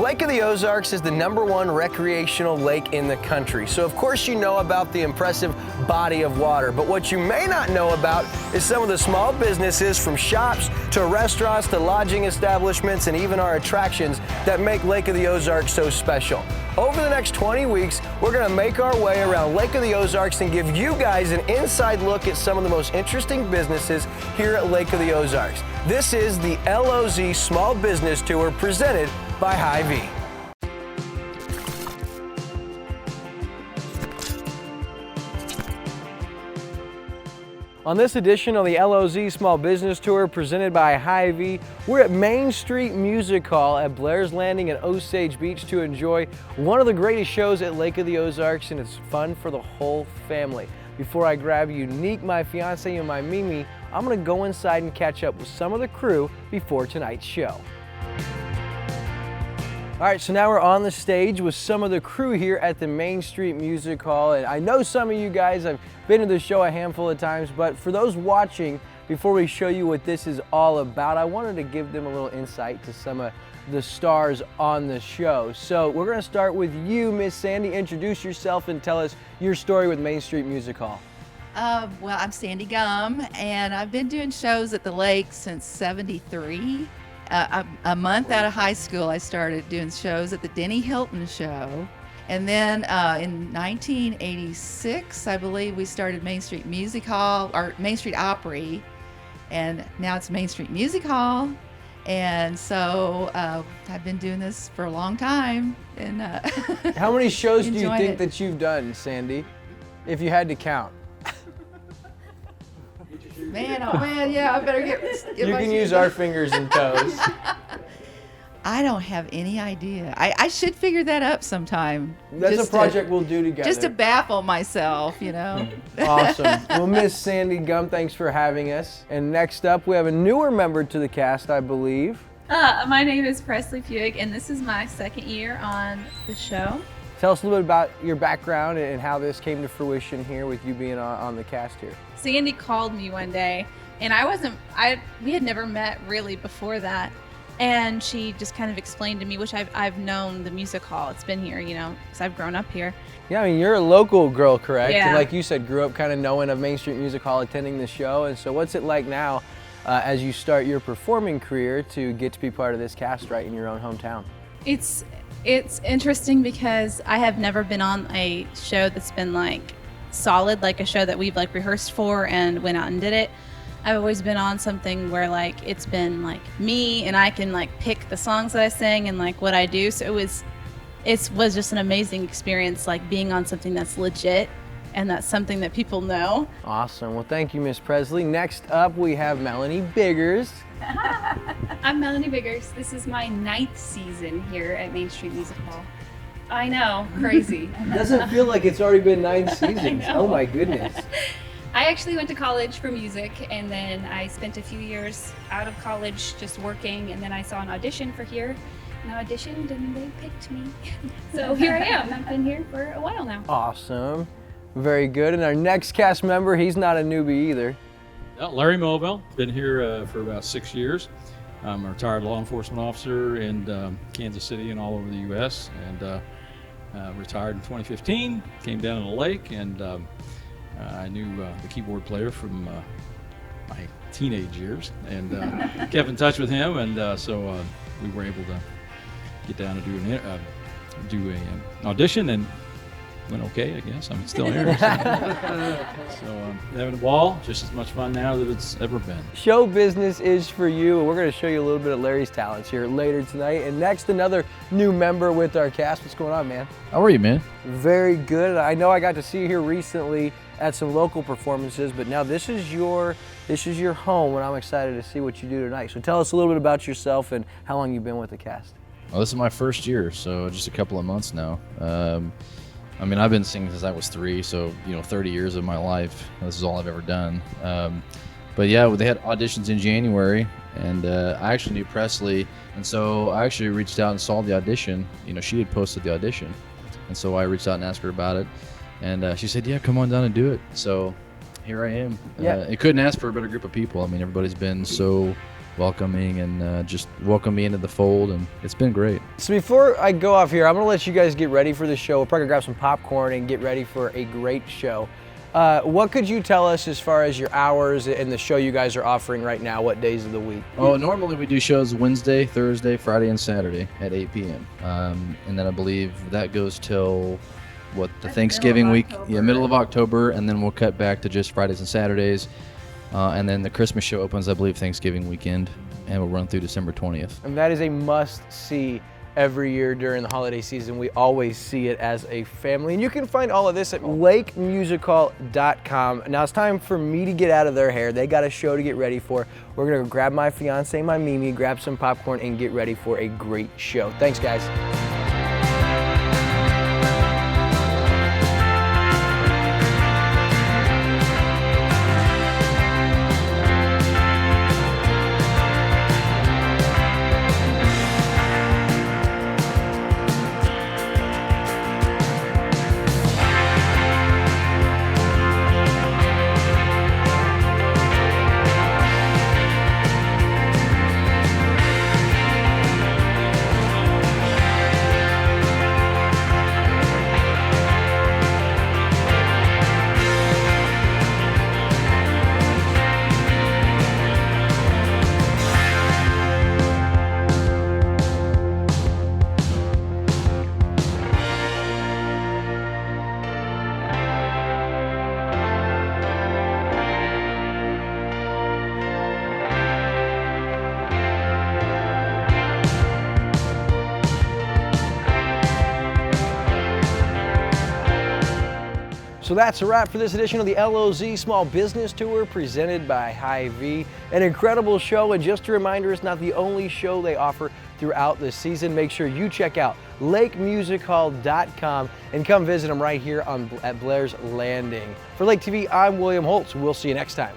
Lake of the Ozarks is the #1 recreational lake in the country, so of course you know about the impressive body of water. But what you may not know about is some of the small businesses, from shops to restaurants to lodging establishments and even our attractions, that make Lake of the Ozarks so special. Over the next 20 weeks, we're going to make our way around Lake of the Ozarks and give you guys an inside look at some of the most interesting businesses here at Lake of the Ozarks. This is the LOZ Small Business Tour presented by Hy-Vee. On this edition of the LOZ Small Business Tour presented by Hy-Vee, we're at Main Street Music Hall at Blair's Landing at Osage Beach to enjoy one of the greatest shows at Lake of the Ozarks, and it's fun for the whole family. Before I grab Unique, my fiance, and my Mimi, I'm gonna go inside and catch up with some of the crew before tonight's show. All right, so now we're on the stage with some of the crew here at the Main Street Music Hall. And I know some of you guys have been to the show a handful of times, but for those watching, before we show you what this is all about, I wanted to give them a little insight to some of the stars on the show. So we're gonna start with you, Miss Sandy. Introduce yourself and tell us your story with Main Street Music Hall. Well, I'm Sandy Gumm, and I've been doing shows at the lake since '73. A month out of high school, I started doing shows at the Denny Hilton show. And then in 1986, I believe, we started Main Street Music Hall, or Main Street Opry. And now it's Main Street Music Hall. And so I've been doing this for a long time. And how many shows do you think that you've done, Sandy, if you had to count? Man, oh man, yeah, I better get you can use our fingers and toes. I don't have any idea. I should figure that up sometime. That's a project we'll do together. Just to baffle myself, you know. Awesome. Well, Miss Sandy Gumm, thanks for having us. And next up, we have a newer member to the cast, I believe. My name is Presley Puig, and this is my second year on the show. Tell us a little bit about your background and how this came to fruition here with you being on the cast here. Sandy called me one day, and we had never met really before that. And she just kind of explained to me, which I've known the music hall. It's been here, you know, because I've grown up here. Yeah, I mean, you're a local girl, correct? Yeah. And like you said, grew up kind of knowing of Main Street Music Hall, attending the show. And so what's it like now as you start your performing career to get to be part of this cast right in your own hometown? It's interesting because I have never been on a show that's been like solid, like a show that we've like rehearsed for and went out and did it. I've always been on something where like it's been like me, and I can like pick the songs that I sing and like what I do. So it was just an amazing experience, like being on something that's legit and that's something that people know. Awesome. Well, thank you, Miss Presley. Next up, we have Melanie Biggers. I'm Melanie Biggers. This is my 9th season here at Main Street Music Hall. I know, crazy. Doesn't feel like it's already been 9 seasons. Oh my goodness. I actually went to college for music, and then I spent a few years out of college just working, and then I saw an audition for here, and I auditioned and they picked me. So here I am. I've been here for a while now. Awesome. Very good. And our next cast member, he's not a newbie either. 𝗟𝗢𝗪 been here for about 6 years. I'm a retired law enforcement officer in Kansas City and all over the U.S. and retired in 2015. Came down on the lake, and I knew the keyboard player from my teenage years, and kept in touch with him, and so we were able to get down and do an audition, and went okay, I guess. I'm still here. So having a ball, just as much fun now as it's ever been. Show business is for you, and we're going to show you a little bit of Larry's talents here later tonight. And next, another new member with our cast. What's going on, man? How are you, man? Very good. I know I got to see you here recently at some local performances, but now this is your home, and I'm excited to see what you do tonight. So tell us a little bit about yourself and how long you've been with the cast. Well, this is my first year, so just a couple of months now. I mean, I've been singing since I was 3, so 30 years of my life. This is all I've ever done. But yeah, they had auditions in January, and I actually knew Presley, and so I actually reached out and saw the audition. She had posted the audition, and so I reached out and asked her about it, and she said, "Yeah, come on down and do it." So here I am. Yeah. It couldn't ask for a better group of people. I mean, everybody's been so welcoming and just welcomed me into the fold, and it's been great. So before I go off here, I'm gonna let you guys get ready for the show. We're probably gonna grab some popcorn and get ready for a great show. What could you tell us as far as your hours and the show you guys are offering right now? What days of the week? Oh, normally we do shows Wednesday, Thursday, Friday, and Saturday at 8 p.m. And then I believe that goes till the Thanksgiving week, middle of October, and then we'll cut back to just Fridays and Saturdays. And then the Christmas show opens, I believe, Thanksgiving weekend, and will run through December 20th. And that is a must-see every year during the holiday season. We always see it as a family. And you can find all of this at 𝗧𝗵𝗲 Now it's time for me to get out of their hair. They got a show to get ready for. We're gonna grab my fiance, my Mimi, grab some popcorn, and get ready for a great show. Thanks, guys. So that's a wrap for this edition of the LOZ Small Business Tour presented by Hy-Vee. An incredible show, and just a reminder, it's not the only show they offer throughout the season. Make sure you check out 𝗏𝗏𝗡𝗏.com and come visit them right here at Blair's Landing. For Lake TV, I'm William Holtz. We'll see you next time.